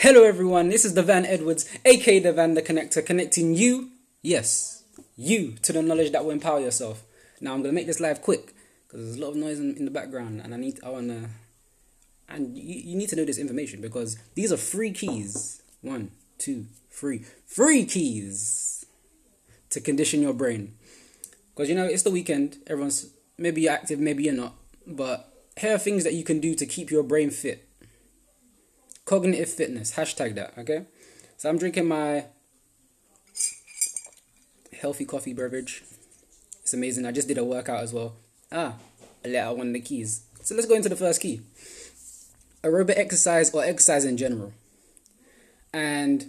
Hello everyone, this is Devan Edwards, aka Devan the Connector, connecting you, yes, you, to the knowledge that will empower yourself. Now I'm going to make this live quick, because there's a lot of noise in the background, and you need to know this information, because these are free keys. 1, 2, 3. Free keys to condition your brain. Because, it's the weekend, maybe you're active, maybe you're not, but here are things that you can do to keep your brain fit. Cognitive fitness, hashtag that, okay? So I'm drinking my healthy coffee beverage. It's amazing. I just did a workout as well. I let out one of the keys. So let's go into the first key. Aerobic exercise, or exercise in general. And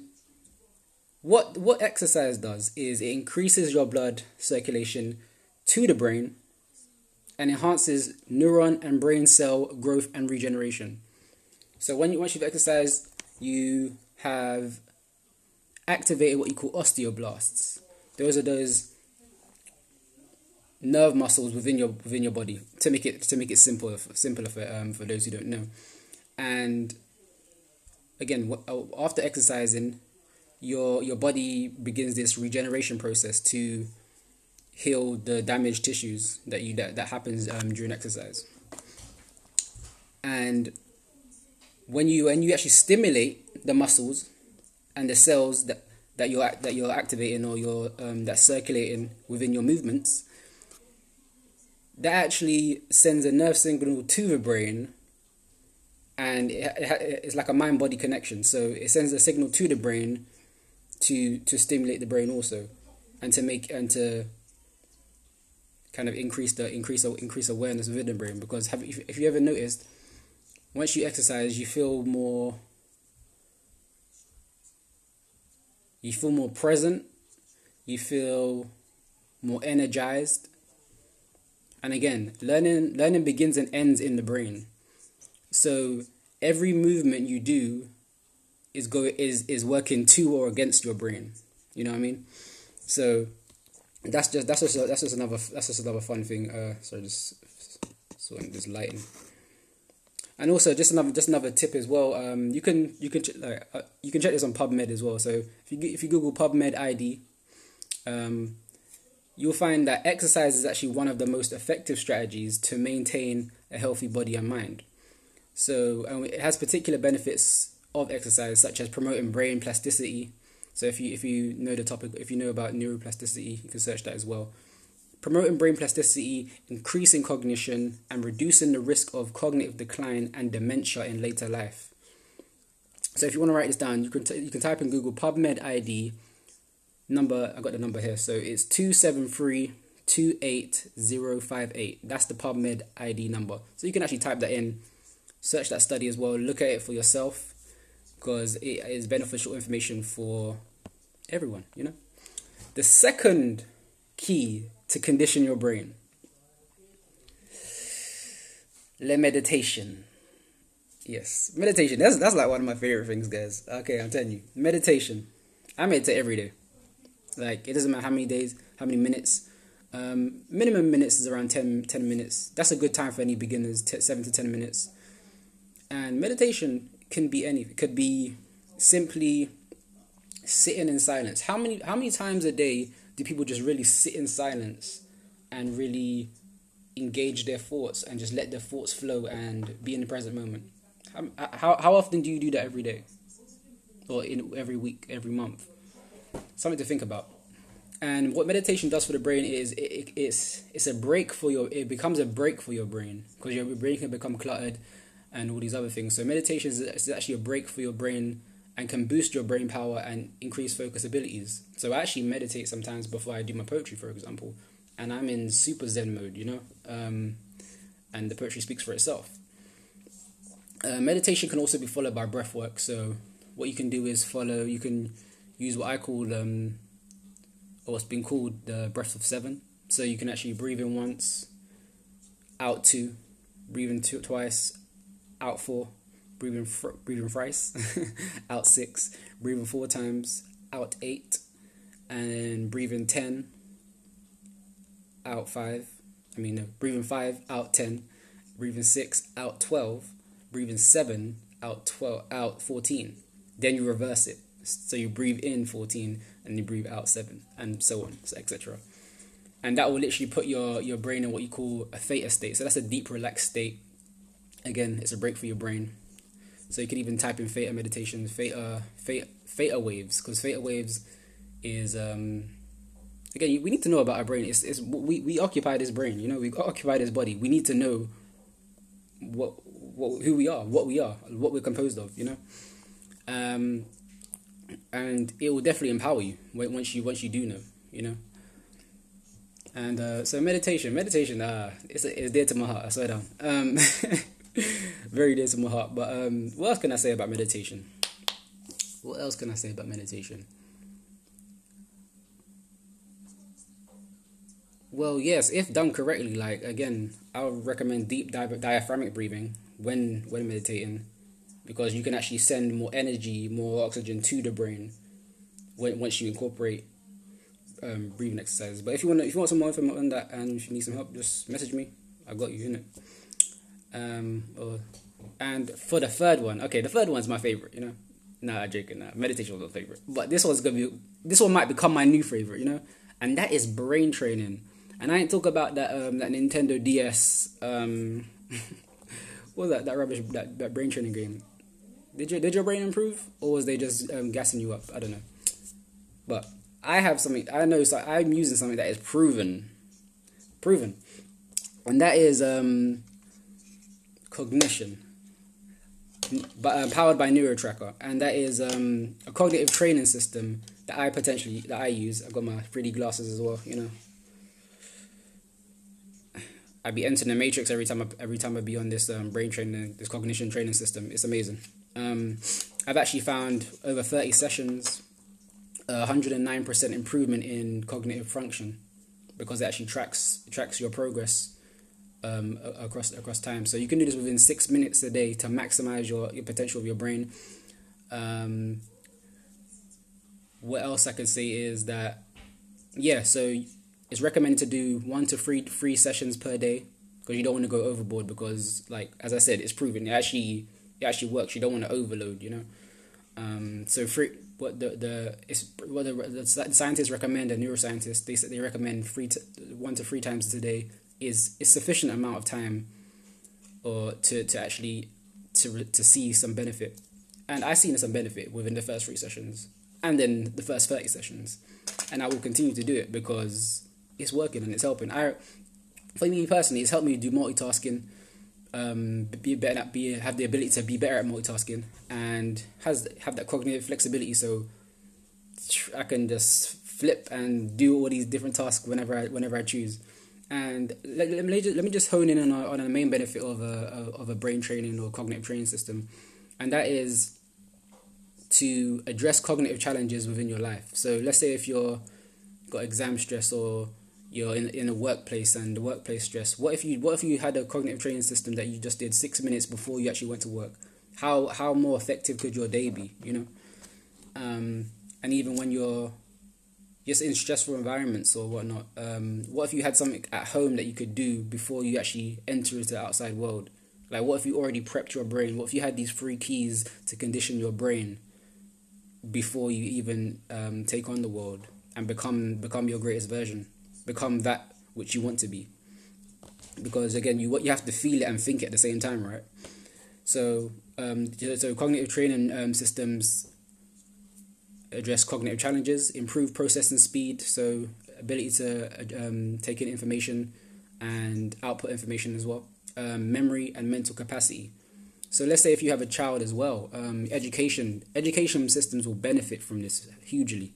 what exercise does is it increases your blood circulation to the brain and enhances neuron and brain cell growth and regeneration. So once you've exercised, you have activated what you call osteoblasts. Those are those nerve muscles within your body, to make it simpler for those who don't know. And again, after exercising, your body begins this regeneration process to heal the damaged tissues that happens during exercise. And when you actually stimulate the muscles and the cells that you're activating, or you're that's circulating within your movements, that actually sends a nerve signal to the brain, and it's like a mind-body connection. So it sends a signal to the brain to stimulate the brain also, and to kind of increase awareness within the brain. Because if you ever noticed, once you exercise, you feel more present, you feel more energized. And again, learning begins and ends in the brain. So every movement you do is working to or against your brain. You know what I mean? So that's just another fun thing. Sorry, just sorting this lighting. And also, just another tip as well. You can check this on PubMed as well. So if you Google PubMed ID, you'll find that exercise is actually one of the most effective strategies to maintain a healthy body and mind. So it has particular benefits of exercise, such as promoting brain plasticity. So if you know the topic, if you know about neuroplasticity, you can search that as well. Promoting brain plasticity, increasing cognition, and reducing the risk of cognitive decline and dementia in later life. So if you want to write this down, you can type in Google PubMed ID number. I got the number here, so it's 273-28058. That's the PubMed ID number. So you can actually type that in, search that study as well, look at it for yourself, because it is beneficial information for everyone. The second key to condition your brain, meditation. Yes, meditation. That's like one of my favorite things, guys. Okay, I'm telling you, meditation. I meditate every day. Like, it doesn't matter how many days, how many minutes. Minimum minutes is around 10 minutes. That's a good time for any beginners. 7 to 10 minutes. And meditation can be anything. It could be simply sitting in silence. How many times a day do people just really sit in silence and really engage their thoughts and just let their thoughts flow and be in the present moment? How often do you do that every day? Or in every week, every month? Something to think about. And what meditation does for the brain is it becomes a break for your brain, because your brain can become cluttered and all these other things. So meditation is actually a break for your brain and can boost your brain power and increase focus abilities. So I actually meditate sometimes before I do my poetry, for example, and I'm in super zen mode, and the poetry speaks for itself. Meditation can also be followed by breath work. So what you can do is you can use what I call, or what's been called the breath of 7. So you can actually breathe in once, out 2, breathe in twice, out 4, breathe in thrice, out 6, breathe in 4 times, out 8, and breathe in 10, out 5. Breathe in 5, out 10, breathe in 6, out 12, breathe in 7, out 14. Then you reverse it. So you breathe in 14 and you breathe out 7, and so on, so etc. And that will literally put your brain in what you call a theta state. So that's a deep, relaxed state. Again, it's a break for your brain. So you can even type in theta meditation, theta waves, because theta waves is again, we need to know about our brain. We occupy this brain, we occupy this body. We need to know who we are, what we're composed of, and it will definitely empower you once you do know. And so meditation, it's dear to my heart. I swear down, very dear to my heart. But what else can I say about meditation? Well, yes, if done correctly, like again, I would recommend deep diaphragmatic breathing when meditating, because you can actually send more energy, more oxygen to the brain once you incorporate breathing exercises. But if you want some more information on that, and if you need some help, just message me. I got you, innit? And for the third one, okay, the third one's my favorite. Nah, I'm joking. Nah, meditation was my favorite, but this one might become my new favorite. And that is brain training. And I ain't talk about that Nintendo DS what was that rubbish, that brain training game. Did your brain improve, or was they just gassing you up? I don't know. But I have something, I know, so I'm using something that is proven, and that is cognition, but powered by NeuroTracker, and that is a cognitive training system that I use. I've got my 3D glasses as well, I'd be entering the matrix every time I be on this brain training, this cognition training system. It's amazing. I've actually found over 30 sessions, 109% improvement in cognitive function, because it actually tracks your progress across time. So you can do this within 6 minutes a day to maximize your potential of your brain. What else I can say is that, so it's recommended to do 1 to 3 sessions per day, because you don't want to go overboard, because, like, as I said, it's proven it actually works. You don't want to overload, So what the scientists recommend, and neuroscientists, they recommend 1 to 3 times a day is sufficient amount of time, or to actually to see some benefit. And I've seen some benefit within the first 3 sessions, and then the first 30 sessions, and I will continue to do it because it's working and it's helping. For me personally, it's helped me do multitasking, have the ability to be better at multitasking, and have that cognitive flexibility, so I can just flip and do all these different tasks whenever I choose. And let me just hone in on a main benefit of a brain training or cognitive training system, and that is to address cognitive challenges within your life. So let's say if you're got exam stress, or you're in a workplace and the workplace stress. What if you had a cognitive training system that you just did 6 minutes before you actually went to work? How more effective could your day be? And even when you're just in stressful environments or whatnot, what if you had something at home that you could do before you actually enter into the outside world? Like, what if you already prepped your brain? What if you had these 3 keys to condition your brain before you even take on the world and become your greatest version? Become that which you want to be, because again, you have to feel it and think it at the same time, right? So cognitive training systems address cognitive challenges, improve processing speed, so ability to take in information and output information as well, memory and mental capacity. So let's say if you have a child as well, education systems will benefit from this hugely.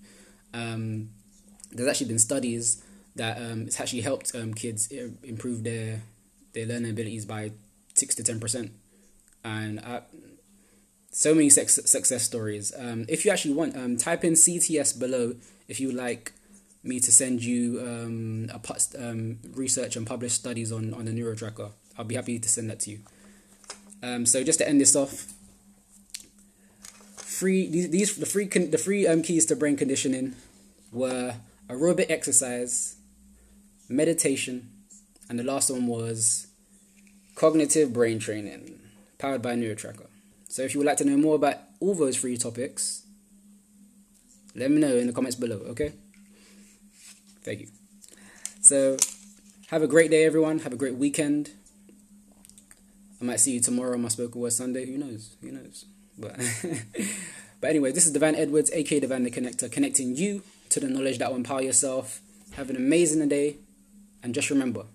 There's actually been studies that it's actually helped kids improve their learning abilities by 6 to 10%, and so many success stories. If you actually want, type in CTS below if you would like me to send you research and published studies on the NeuroTracker. I'll be happy to send that to you. So just to end this off, the three keys to brain conditioning were aerobic exercise, meditation, and the last one was cognitive brain training, powered by NeuroTracker. So if you would like to know more about all those three topics, let me know in the comments below, okay? Thank you. So have a great day, everyone. Have a great weekend. I might see you tomorrow on my spoken word Sunday. Who knows? Who knows? But but anyway, this is Divine Edwards, aka Divine the Connector, connecting you to the knowledge that will empower yourself. Have an amazing day, and just remember,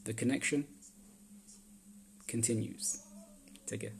the connection continues. Take care.